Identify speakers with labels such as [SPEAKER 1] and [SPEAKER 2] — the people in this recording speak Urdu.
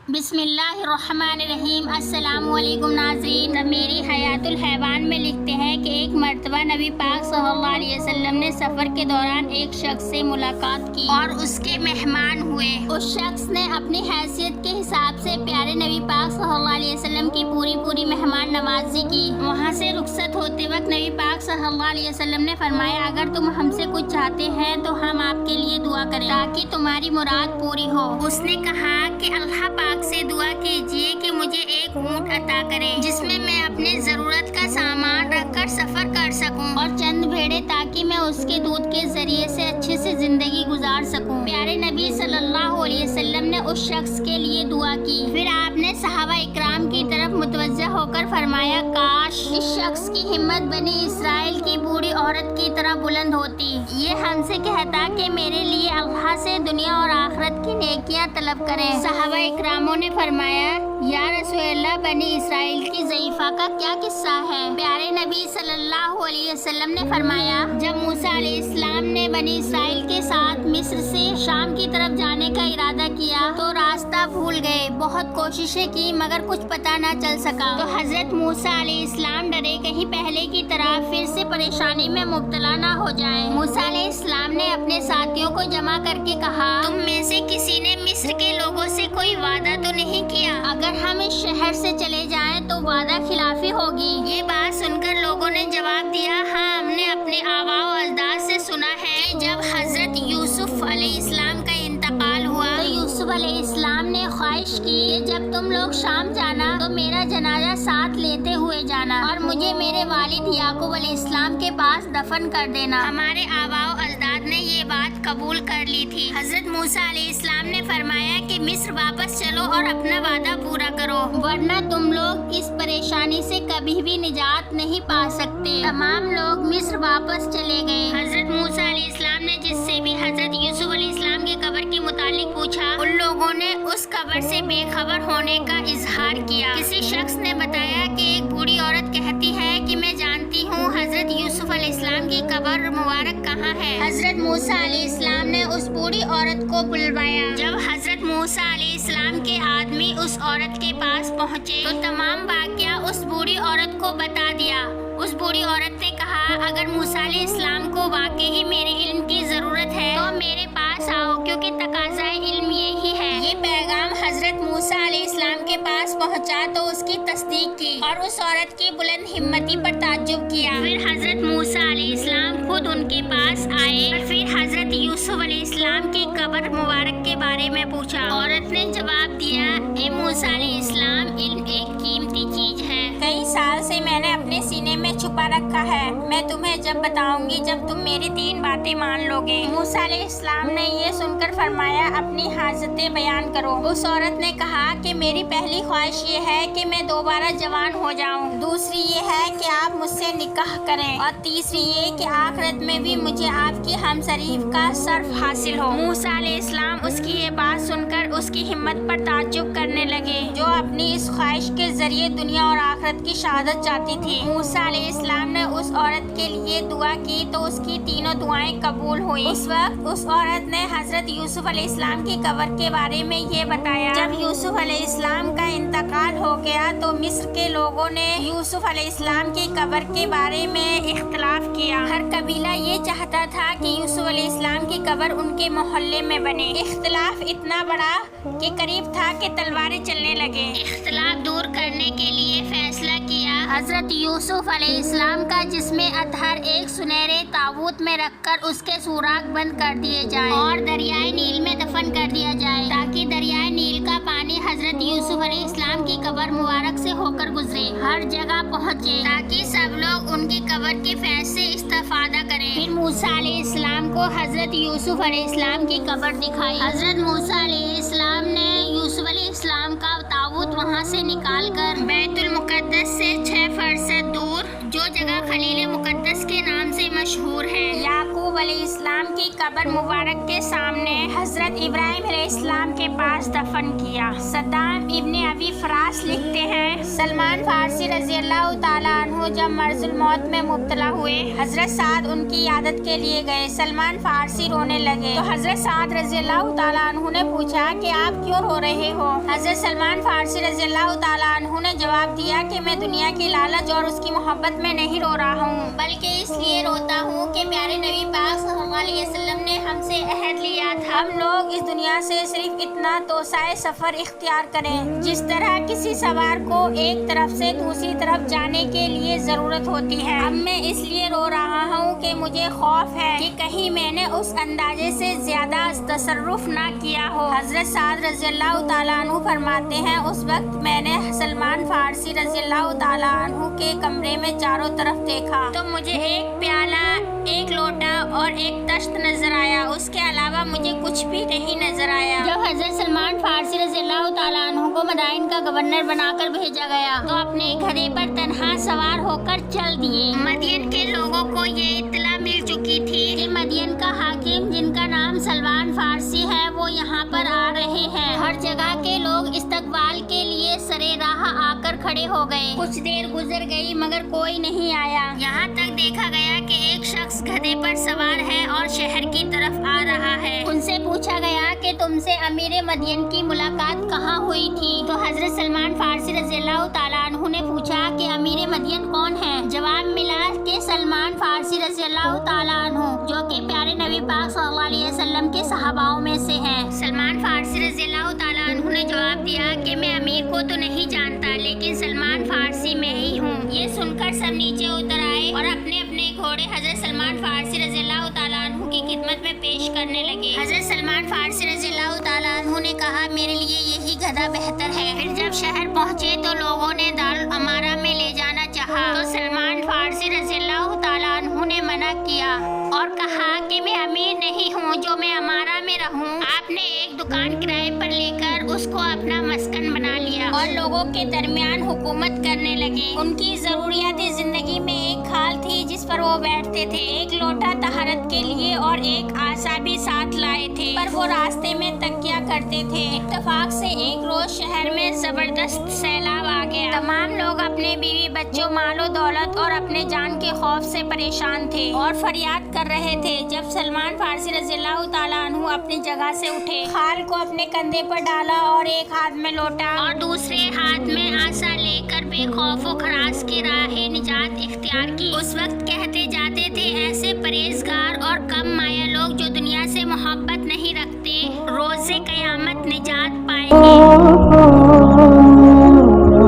[SPEAKER 1] بسم اللہ الرحمن الرحیم۔ السلام علیکم ناظرین۔ میری حیات الحیوان میں لکھتے ہیں کہ ایک مرتبہ نبی پاک صلی اللہ علیہ وسلم نے سفر کے دوران ایک شخص سے ملاقات کی اور اس کے مہمان ہوئے۔ اس شخص نے اپنی حیثیت کے حساب سے پیارے نبی پاک صلی اللہ علیہ وسلم کی پوری مہمان نوازی کی۔ وہاں سے رخصت ہوتے وقت نبی پاک صلی اللہ علیہ وسلم نے فرمایا، اگر تم ہم سے کچھ چاہتے ہیں تو ہم آپ کے لیے دعا کریں تاکہ تمہاری مراد پوری ہو۔ اس نے کہا کہ اللہ پاک سے دعا کیجیے کہ مجھے ایک اونٹ عطا کرے جس میں میں اپنے ضرورت کا سامان رکھ کر سفر کر سکوں اور چند بھیڑیں تاکہ میں اس کے دودھ کے ذریعے سے اچھے سے زندگی گزار سکوں۔ پیارے نبی صلی اللہ علیہ وسلم نے اس شخص کے لیے دعا کی۔ پھر آپ نے صحابہ اکرام کی طرف متوجہ ہو کر فرمایا، کاش اس شخص کی ہمت بنی اسرائیل کی بوڑھی عورت کی طرح بلند ہوتی، یہ ہم سے کہتا کہ میرے لیے اللہ سے دنیا اور آخرت کی نیکیاں طلب کریں۔ صحابہ اکراموں نے فرمایا، یا رسول اللہ، بنی اسرائیل کی ضعیفہ کا کیا قصہ ہے؟ پیارے نبی صلی اللہ علیہ وسلم نے فرمایا، جب موسیٰ علیہ السلام نے بنی اسرائیل کے ساتھ مصر سے شام کی طرف جانے کا ارادہ کیا تو راستہ بھول گئے، بہت کوششیں کی مگر کچھ پتہ نہ چل سکا تو حضرت موسیٰ علیہ السلام ڈرے کہیں پہلے کی طرح پھر سے پریشانی میں مبتلا نہ ہو جائیں۔ موسیٰ علیہ السلام نے اپنے ساتھیوں کو جمع کر کے کہا، تم میں سے کسی نے مصر کے لوگوں سے کوئی وعدہ تو نہیں کیا؟ اگر ہم اس شہر سے چلے جائیں تو وعدہ خلافی ہوگی۔ یہ بات سن کر لوگوں نے جواب دیا، ہاں ہم نے اپنے آباء و اجداد سے سنا ہے کہ جب حضرت یوسف علیہ السلام کا انتقال ہوا تو یوسف علیہ السلام نے خواہش کی کہ جب تم لوگ شام جانا تو میرا جنازہ ساتھ لیتے ہوئے جانا اور مجھے میرے والد یعقوب علیہ السلام کے پاس دفن کر دینا۔ ہمارے آباء و اجداد نے یہ بات قبول کر لی تھی۔ حضرت موسیٰ علیہ السلام نے فرمایا کہ مصر واپس چلو اور اپنا وعدہ پورا کرو، ورنہ تم لوگ اس پریشانی سے کبھی بھی نجات نہیں پا سکتے۔ تمام لوگ مصر واپس چلے گئے۔ حضرت موسیٰ علیہ السلام نے جس سے بھی حضرت یوسف علیہ السلام کی قبر کے متعلق پوچھا، ان لوگوں نے اس قبر سے بے خبر ہونے کا اظہار کیا۔ کسی شخص نے بتایا کہ ایک بوڑھی عورت کہتی ہے کہ میں جانتی ہوں حضرت یوسف علیہ السلام کی قبر مبارک کہاں ہے۔ حضرت موسیٰ علیہ السلام نے اس بوڑھی عورت کو بلوایا۔ جب حضرت موسیٰ علیہ السلام کے آدمی اس عورت کے پاس پہنچے تو تمام واقعہ اس بوڑھی عورت کو بتا دیا۔ اس بوڑھی عورت نے کہا، اگر موسیٰ علیہ السلام کو واقعی میرے علم کی ضرورت ہے تو میرے پاس آؤ، کیونکہ تقاضۂ علم یہی ہے۔ یہ پیغام حضرت موسیٰ علیہ السلام کے پاس پہنچا تو اس کی تصدیق کی اور اس عورت کی بلند ہمتی پر تعجب کیا۔ پھر حضرت موسیٰ علیہ السلام خود ان کے پاس آئے اور پھر حضرت یوسف علیہ السلام کی قبر مبارک کے بارے میں پوچھا۔ عورت نے جواب دیا، اے موسیٰ علیہ السلام، علم ایک قیمتی چیز ہے، کئی سال سے میں نے اپنے سینے میں چھپا رکھا ہے، میں تمہیں جب بتاؤں گی جب تم میری 3 باتیں مان لو گے۔ موسیٰ علیہ السلام نے یہ سن کر فرمایا، اپنی حاجتیں بیان کرو۔ اس عورت نے کہا کہ میری پہلی خواہش یہ ہے کہ میں دوبارہ جوان ہو جاؤں، دوسری یہ ہے کہ آپ مجھ سے نکاح کریں، اور تیسری یہ کہ آخرت میں بھی مجھے آپ کی ہمشریف کا شرف حاصل ہو۔ موسیٰ علیہ السلام اس کی یہ بات سن کر اس کی ہمت پر تعجب کرنے لگے، جو اپنی اس خواہش کے ذریعے دنیا اور آخرت کی شہادت چاہتی تھی۔ موسیٰ علیہ السلام نے اس عورت کے لیے دعا کی تو اس کی تینوں دعائیں قبول ہوئیں۔ اس وقت اس عورت نے حضرت یوسف علیہ السلام کی قبر کے بارے میں یہ بتایا۔ جب یوسف علیہ السلام کا انتقال ہو گیا تو مصر کے لوگوں نے یوسف علیہ السلام کی قبر کے بارے میں اختلاف کیا۔ ہر قبیلہ یہ چاہتا تھا کہ یوسف علیہ السلام کی قبر ان کے محلے میں بنے۔ اختلاف اتنا بڑا کہ قریب تھا کہ تلواریں چلنے لگے۔ اختلاف دور کرنے کے لیے فیصلہ کیا، حضرت یوسف علیہ السلام کا جسم اطہر ایک سنہرے تابوت میں رکھ کر اس کے سوراخ بند کر دیے جائیں اور دریائے نیل میں دفن کر دیا جائے، تاکہ دریائے نیل کا پانی حضرت یوسف علیہ السلام کی قبر مبارک سے ہو کر گزرے، ہر جگہ پہنچے، تاکہ سب لوگ ان کی قبر کے فیض سے استفادہ کریں۔ پھر موسیٰ علیہ السلام کو حضرت یوسف علیہ السلام کی قبر دکھائی۔ حضرت موسیٰ علیہ السلام نے یوسف علیہ السلام کا تابوت وہاں سے نکال کر بیت المقدس سے 6 فرسخ دور، جو جگہ خلیل مقدس کے نام سے مشہور ہے، یعقوب علیہ السلام کی قبر مبارک کے سامنے حضرت ابراہیم علیہ السلام کے پاس دفن کیا۔ صدام ابن ابی فراس لکھتے ہیں، سلمان فارسی رضی اللہ تعالیٰ عنہ جب مرض الموت میں مبتلا ہوئے، حضرت سعد ان کی عیادت کے لیے گئے۔ سلمان فارسی رونے لگے تو حضرت سعد رضی اللہ تعالیٰ عنہ نے پوچھا کہ آپ کیوں رو رہے ہو؟ حضرت سلمان فارسی رضی اللہ تعالیٰ عنہ نے جواب دیا کہ میں دنیا کی لالچ اور اس کی محبت میں نہیں رو رہا ہوں، بلکہ اس لیے روتا ہوں کہ پیارے نبی پاک صلی اللہ علیہ وسلم نے ہم سے عہد لیا تھا ہم لوگ اس دنیا سے صرف اتنا توسعہ سفر اختیار کریں جس طرح کسی سوار کو ایک طرف سے دوسری طرف جانے کے لیے ضرورت ہوتی ہے۔ اب میں اس لیے رو رہا ہوں کہ مجھے خوف ہے کہ کہیں میں نے اس اندازے سے زیادہ تصرف نہ کیا ہو۔ حضرت سعد رضی اللہ تعالیٰ عنہ فرماتے ہیں اس وقت میں نے سلمان فارسی رضی اللہ تعالیٰ عنہ کے کمرے میں چاروں طرف دیکھا تو مجھے ایک پیالہ، ایک لوٹا اور ایک تشت نظر آیا، اس کے علاوہ مجھے کچھ بھی نہیں نظر آیا۔ جب حضرت سلمان فارسی رضی اللہ تعالیٰ عنہ کو مدائن کا گورنر بنا کر بھیجا گیا تو اپنے گھڑے پر تنہا سوار ہو کر چل دیے۔ مدین کے لوگوں کو یہ اطلاع مل چکی تھی کہ مدین کا حاکم جن کا نام سلمان فارسی ہے وہ یہاں پر آ رہے ہیں۔ ہر جگہ کے لوگ استقبال کے لیے سرے راہ آ کر کھڑے ہو گئے۔ کچھ دیر گزر گئی مگر کوئی نہیں آیا، یہاں تک دیکھا گیا کہ ایک شخص گدھے پر سوار ہے اور شہر کی طرف آ رہا ہے۔ ان سے پوچھا گیا کہ تم سے امیر مدین کی ملاقات کہاں ہوئی تھی؟ تو حضرت سلمان فارسی رضی اللہ تعالیٰ عنہ نے پوچھا کہ امیر مدین کون ہے؟ جواب ملا کہ سلمان فارسی رضی اللہ تعالیٰ عنہ جو کہ پیارے نبی پاک صلی اللہ علیہ وسلم کے صحاباؤں میں سے ہیں۔ سلمان فارسی رضی اللہ تعالیٰ عنہ نے جواب دیا کہ میں امیر کو تو نہیں جانتا لیکن سلمان فارسی میں ہی ہوں۔ یہ سن کر سب نیچے اتر آئے اور اپنے اپنے گھوڑے حضرت سلمان فارسی رضی اللہ تعالیٰ عنہ کی خدمت میں پیش کرنے لگے۔ حضرت سلمان فارسی رضی اللہ تعالیٰ عنہ نے کہا میرے لیے یہی گدھا بہتر ہے۔ پھر جب شہر پہنچے تو لوگوں نے دارالامارہ میں لے جانا چاہا تو سلمان فارسی رضی اللہ تعالیٰ عنہ نے منع کیا اور کہا کہ میں امیر نہیں ہوں جو میں امارہ میں رہوں۔ آپ نے ایک دکان کرائے پر لے کر اس کو اپنا مسکن بنا لیا اور لوگوں کے درمیان حکومت کرنے لگے۔ ان کی ضروریاتی زندگی میں ایک کھال تھی جس پر وہ بیٹھتے تھے، ایک لوٹا طہارت کے لیے اور ایک عصا بھی ساتھ لائے تھے، پر وہ راستے میں تکیہ کرتے تھے۔ اتفاق سے ایک روز شہر میں زبردست سیلاب آ گیا۔ تمام لوگ اپنے بیوی بچوں، مال و دولت اور اپنے جان کے خوف سے پریشان تھے اور فریاد کر رہے تھے۔ جب سلمان فارسی رضی اللہ تعالیٰ عنہ اپنی جگہ سے اٹھے، خال کو اپنے کندھے پر ڈالا اور ایک ہاتھ میں لوٹا اور دوسرے ہاتھ میں عصا لے کر بے خوف و خراش کی راہ نجات اختیار کی، اس وقت کہتے جاتے تھے ایسے پرہیزگار اور کم مایہ لوگ جو دنیا سے محبت نہیں رکھتے روز قیامت نجات پائیں گے۔